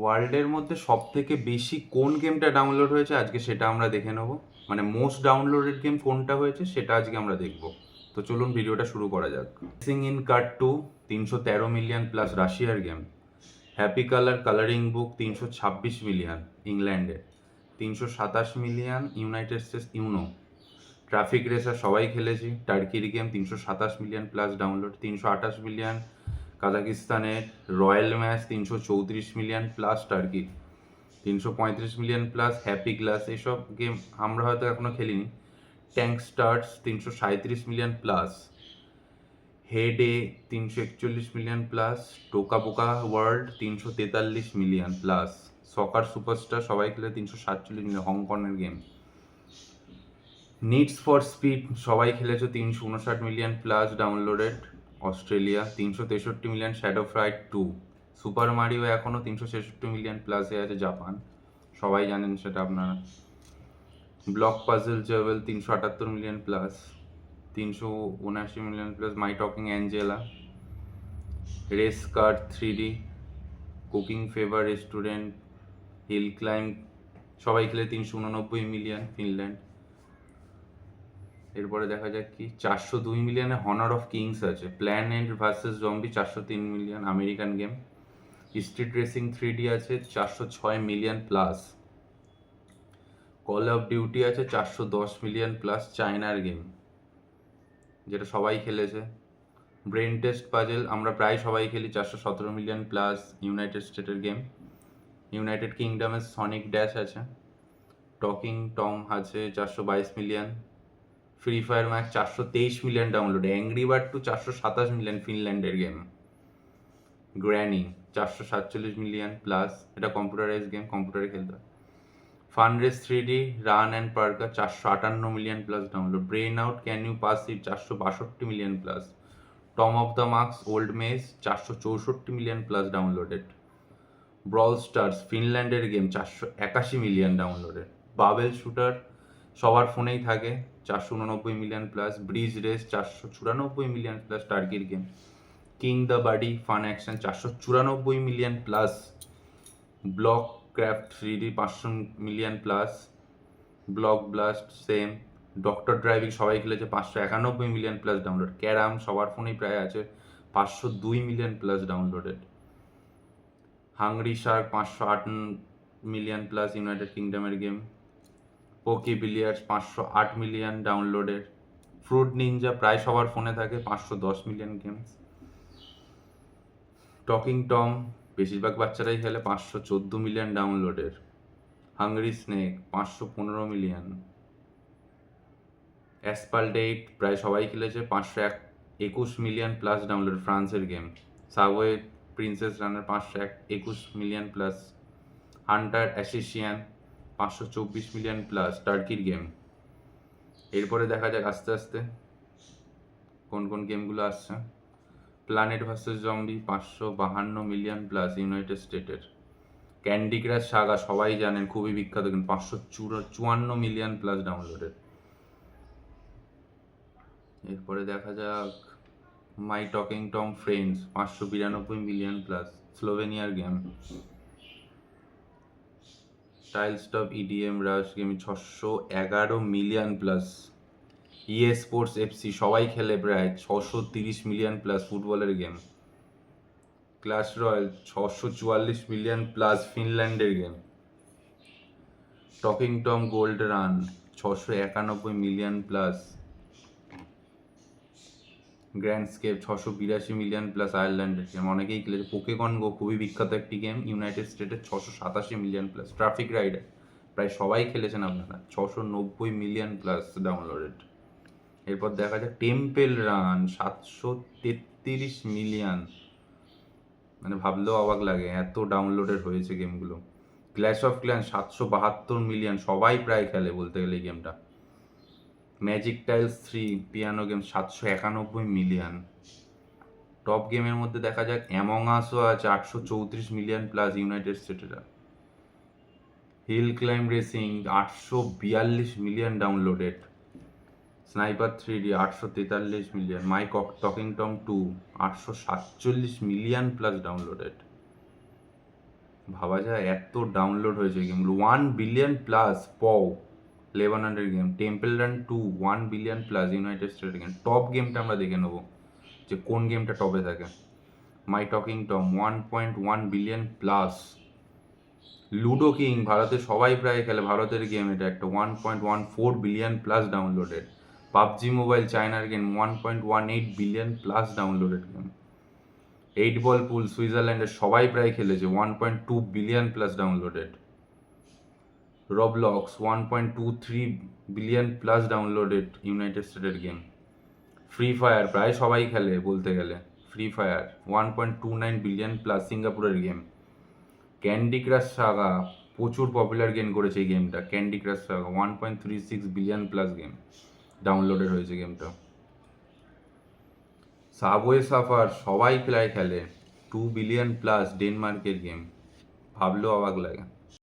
ওয়ার্ল্ডের মধ্যে সব থেকে বেশি কোন গেমটা ডাউনলোড হয়েছে আজকে সেটা আমরা দেখে নেব। মানে মোস্ট ডাউনলোডেড গেম কোনটা হয়েছে সেটা আজকে আমরা দেখব। তো চলুন ভিডিওটা শুরু করা যাক। Racing in car 2 313 million plus রাশিয়ার game. Happy colour colouring book 326 million ইংল্যান্ডের। 327 million United States Uno. Traffic racer সবাই খেলেছি, টার্কির game 327 million plus download. 328 million কাজাকিস্তানের। Royal match 334 million plus Turkey. 335 million plus happy glass. এইসব game আমরা হয়তো এখনো খেলিনি। Tank stars 337 million plus. হেডে 341 million plus. Toca Boca world 343 million plus. সকার সুপারস্টার সবাই খেলে 347 মিলিয়ন, হংকংয়ের গেম। নিডস ফর স্পিড সবাই খেলেছে 359 million plus downloaded Australia. 363 million shadow fruit 2। Super Mario এখনও 366 মিলিয়ন প্লাসে আছে জাপান, সবাই জানেন সেটা আপনারা। Block puzzle jewel 378 million plus. 379 million plus my talking Angela. Race car 3D। Cooking fever restaurant. Hill climb সবাই খেলে 389 মিলিয়ন ফিনল্যান্ড। এরপরে দেখা যাক কি 402 মিলিয়নে হনার অফ কিংস আছে। Planet versus zombie 403 million American game. Street racing 3D আছে 406 million plus. Call of duty আছে 410 million plus চায়নার গেম, যেটা সবাই খেলেছে। ব্রেন টেস্ট পাজেল আমরা প্রায় সবাই খেলি 417 মিলিয়ন প্লাস ইউনাইটেড স্টেটের গেম। ইউনাইটেড কিংডমের সনিক ড্যাশ আছে। টকিং টম আছে 422 million. Free fire max 423 million download. Angry bird 2 427 million ফিনল্যান্ডের গেম। গ্র্যানি 447 মিলিয়ন প্লাস, এটা কম্পিউটারাইজ গেম, কম্পিউটারে খেলতে হয়। Fun race 3D run and parkour 458 million plus download. Brain out can you pass it 462 million plus. Tomb of the mask old maze 464 million plus downloaded. Brawl stars ফিনল্যান্ডের game 481 million downloaded. Bubble shooter সবার ফোনেই থাকে 489 million plus. Bridge race 494 million plus টার্কির game. King the buddy fun action 494 million plus. Block craft 3D 500 million plus. Block blast same. Doctor driving সবাই খেলেছে 591 million plus download. Carrom সবার ফোনেই প্রায় আছে 502 million plus downloaded. Hungry shark 508 million plus United কিংডমের game. পোকি billiards 508 million ডাউনলোডের। Fruit ninja প্রায় সবার ফোনে থাকে 510 মিলিয়ন গেমস। টকিং টম বেশিরভাগ বাচ্চারাই খেলে 514 মিলিয়ন ডাউনলোডের। Hungry snake 515 million. অ্যাসপালডেট প্রায় সবাই খেলেছে 521 মিলিয়ন প্লাস ডাউনলোড ফ্রান্সের game. Subway princess runner 521 million plus. Hunter assassin 524 million plus টার্কির গেম। এরপরে দেখা যাক আস্তে আস্তে কোন কোন গেমগুলো আসছে। Planet versus zombie 552 million plus United স্টেটের। ক্যান্ডি ক্রাশ সাগা সবাই জানেন, খুবই বিখ্যাত গেম, 554 মিলিয়ন প্লাস ডাউনলোডেড। এরপরে দেখা যাক my talking Tom friends 592 million plus স্লোভেনিয়ার game. Tile stop EDM rush game 611 million plus. EA sports FC সবাই খেলে প্রায় 630 মিলিয়ন প্লাস ফুটবলের game. Clash royale 644 million plus ফিনল্যান্ডের game. Talking Tom gold run 691 million plus. Grandscape 682 million plus আয়ারল্যান্ডের game, অনেকেই খেলেছে। Pokemon গো খুবই বিখ্যাত একটি গেম, ইউনাইটেড স্টেটের 687 মিলিয়ন প্লাস। ট্রাফিক রাইডার প্রায় সবাই খেলেছেন আপনারা, 690 মিলিয়ন প্লাস ডাউনলোডেড। এরপর দেখা যায় টেম্পেল রান 733 মিলিয়ন, মানে ভাবলেও অবাক লাগে এত ডাউনলোডেড হয়েছে গেমগুলো। ক্ল্যাশ অফ ক্ল্যান 772 মিলিয়ন, সবাই প্রায় খেলে বলতে গেলে এই গেমটা। Magic tiles 3 piano game 791 million. Top গেমের মধ্যে দেখা যাক অ্যামং আসও আছে 834 মিলিয়ন প্লাস ইউনাইটেড স্টেটের। Hill climb racing 842 million downloaded. Sniper 3D 843 million. My talking Tom 2 847 million plus downloaded. ভাবা যায় এত ডাউনলোড হয়েছে গেমগুলো, 1 বিলিয়ন প্লাস। পও লেবাননের game temple run 2 1 billion plus United স্টেটের গেম। টপ গেমটা আমরা দেখে নেবো যে কোন গেমটা টপে থাকে। My talking Tom 1.1 billion plus. Ludo king ভারতে সবাই প্রায় খেলে, ভারতের গেম এটা একটা, 1.14 billion plus downloaded. PUBG mobile চায়নার game 1.18 billion plus downloaded game. 8 ball pool সুইজারল্যান্ডের সবাই প্রায় খেলেছে, 1.2 billion plus downloaded. Roblox 1.23 billion plus downloaded United স্টেটের গেম। ফ্রি ফায়ার প্রায় সবাই খেলে বলতে গেলে, ফ্রি ফায়ার 1.29 বিলিয়ন প্লাস সিঙ্গাপুরের গেম। ক্যান্ডি ক্রাশ সাগা প্রচুর পপুলার গেম করেছে এই গেমটা, Candy crush Saga 1.36 billion plus game downloaded হয়েছে গেমটা। সাবওয়ে সাফার সবাই প্রায় খেলে, 2 বিলিয়ন প্লাস ডেনমার্কের গেম, ভাবলেও অবাক লাগে।